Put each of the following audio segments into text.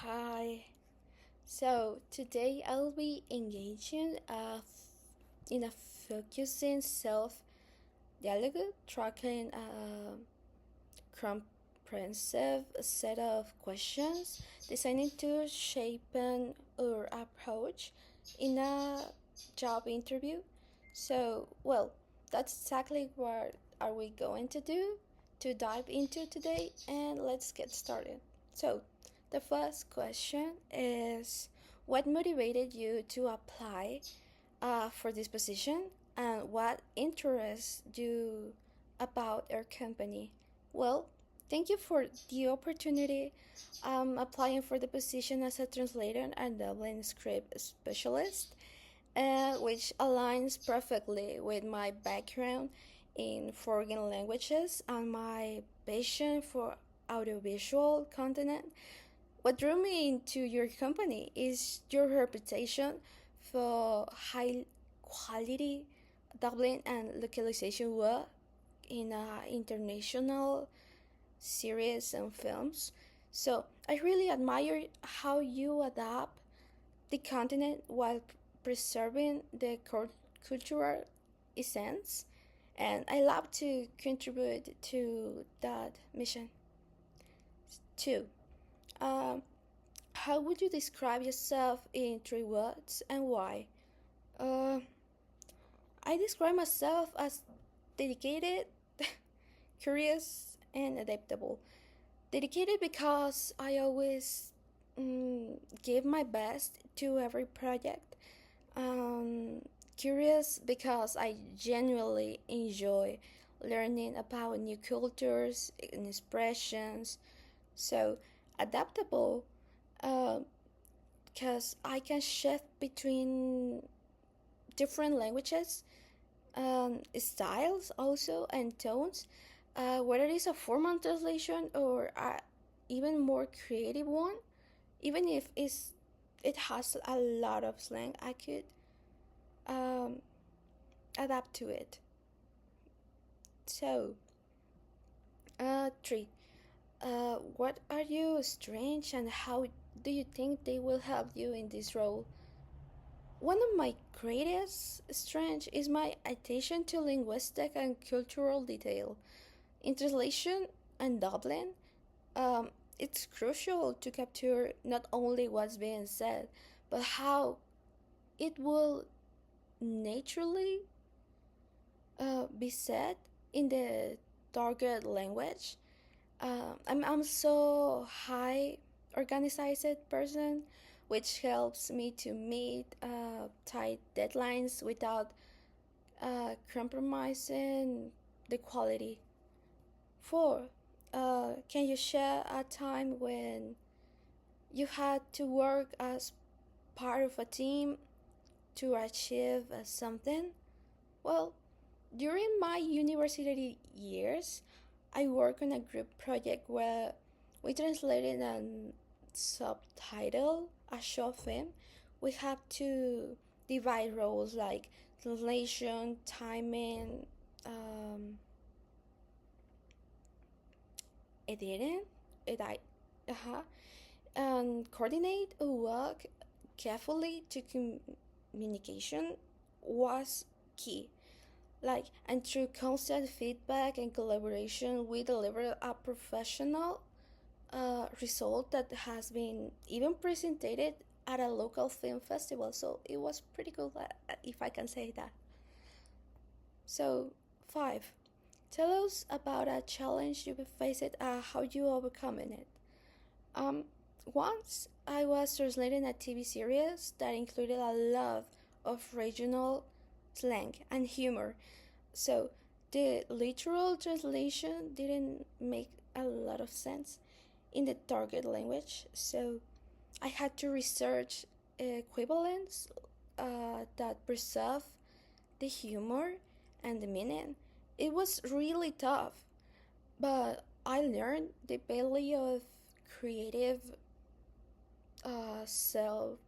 Hi. So today I'll be engaging in a focusing self-dialogue, tracking a comprehensive set of questions designed to shape our approach in a job interview. That's exactly what are we going to do to dive into today, and let's get started. So, the first question is, what motivated you to apply for this position, and what interests you about our company? Well, thank you for the opportunity. Applying for the position as a translator and Dublin script specialist, which aligns perfectly with my background in foreign languages and my passion for audiovisual content. What drew me into your company is your reputation for high quality Dublin and localization work in international series and films. So I really admire how you adapt the continent while preserving the cultural essence, and I love to contribute to that mission. Two, um, how would you describe yourself in 3 words and why? Uh, I describe myself as dedicated, curious, and adaptable. Dedicated because I always give my best to every project. Um, Curious because I genuinely enjoy learning about new cultures and expressions. So adaptable because I can shift between different languages, styles also, and tones, whether it is a formal translation or even more creative one. Even if it has a lot of slang, I could um, adapt to it. So, three. What are you strange and how do you think they will help you in this role? One of my greatest strengths is my attention to linguistic and cultural detail. In translation and Dublin, um, it's crucial to capture not only what's being said, but how it will naturally be said in the target language. I'm so high organized person, which helps me to meet tight deadlines without compromising the quality. Four, can you share a time when you had to work as part of a team to achieve something? Well, during my university years, I worked on a group project where we translated and subtitle a short film. We have to divide roles like translation, timing, um, editing, edit, uh-huh, and coordinate a work carefully to communication was key. And through constant feedback and collaboration, we deliver a professional result that has been even presented at a local film festival. So it was pretty cool, if I can say that. So, five, tell us about a challenge you faced, how you overcoming it. Um, Once I was translating a TV series that included a lot of regional slang and humor. So the literal translation didn't make a lot of sense in the target language. So I had to research equivalents that preserve the humor and the meaning. It was really tough, but I learned the value of creative self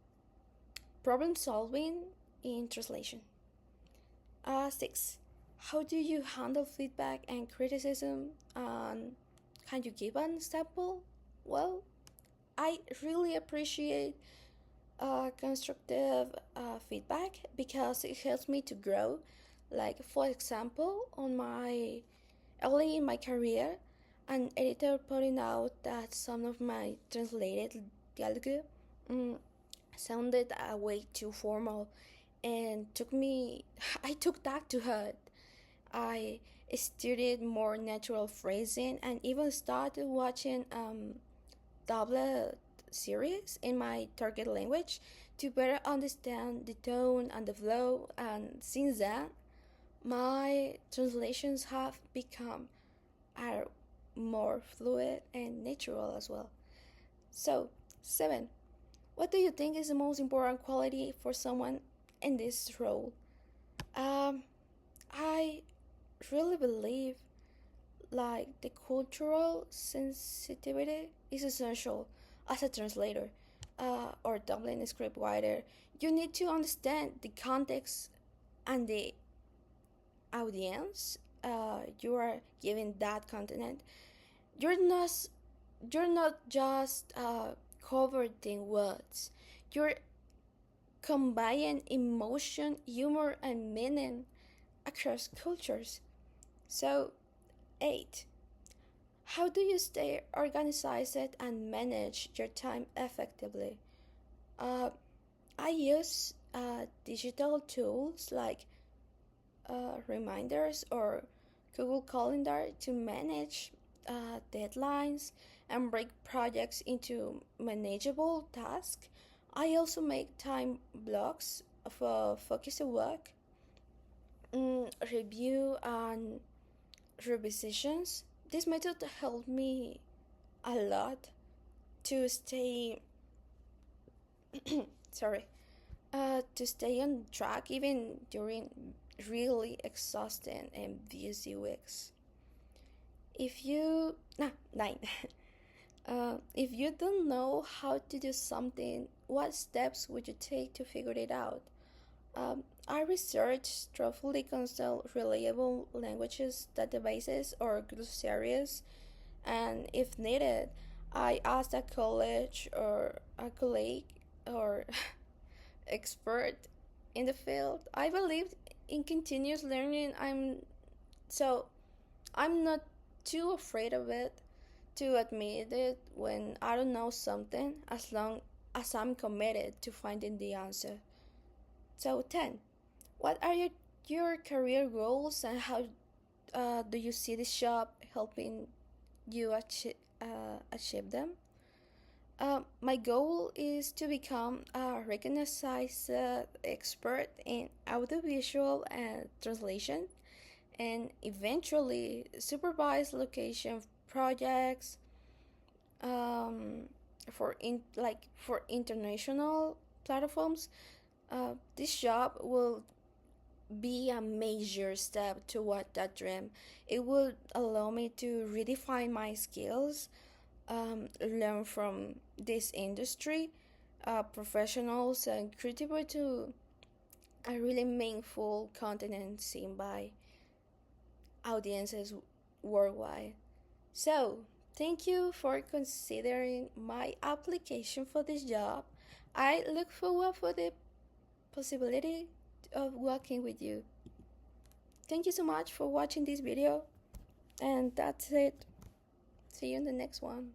problem solving in translation. 6. How do you handle feedback and criticism? Can you give an example? Well, I really appreciate constructive feedback because it helps me to grow. Like, for example, on my early in my career, an editor pointed out that some of my translated dialogue mm, sounded way too formal and took me I took that to heart. I studied more natural phrasing and even started watching dubbed series in my target language to better understand the tone and the flow, and since then my translations have become are more fluid and natural as well. So, 7. What do you think is the most important quality for someone in this role? Um, I really believe like the cultural sensitivity is essential as a translator or Dublin script writer. You need to understand the context and the audience you are giving that content. You're not you're not just covering words. You're combining emotion, humor, and meaning across cultures. So, 8. How do you stay organized and manage your time effectively? Uh, I use digital tools like reminders or Google Calendar to manage deadlines and break projects into manageable tasks. I also make time blocks for focused work, review, and revisions. This method helped me a lot to stay sorry to stay on track even during really exhausting and busy weeks. If you 9 if you don't know how to do something, what steps would you take to figure it out? I research thoroughly, consult reliable languages databases or glossaries, and if needed, I ask a college or a colleague or expert in the field. I believe in continuous learning. So I'm not too afraid of it to admit it when I don't know something, as long as I'm committed to finding the answer. So 10. What are your career goals, and how do you see this job helping you achieve them? My goal is to become a recognized expert in audiovisual and translation, and eventually supervise location projects for international platforms. This job will be a major step toward that dream. It will allow me to redefine my skills, learn from this industry, professionals, and contribute to a really meaningful content seen by audiences worldwide. So, thank you for considering my application for this job. I look forward for the possibility of working with you. Thank you so much for watching this video, and that's it. See you in the next one.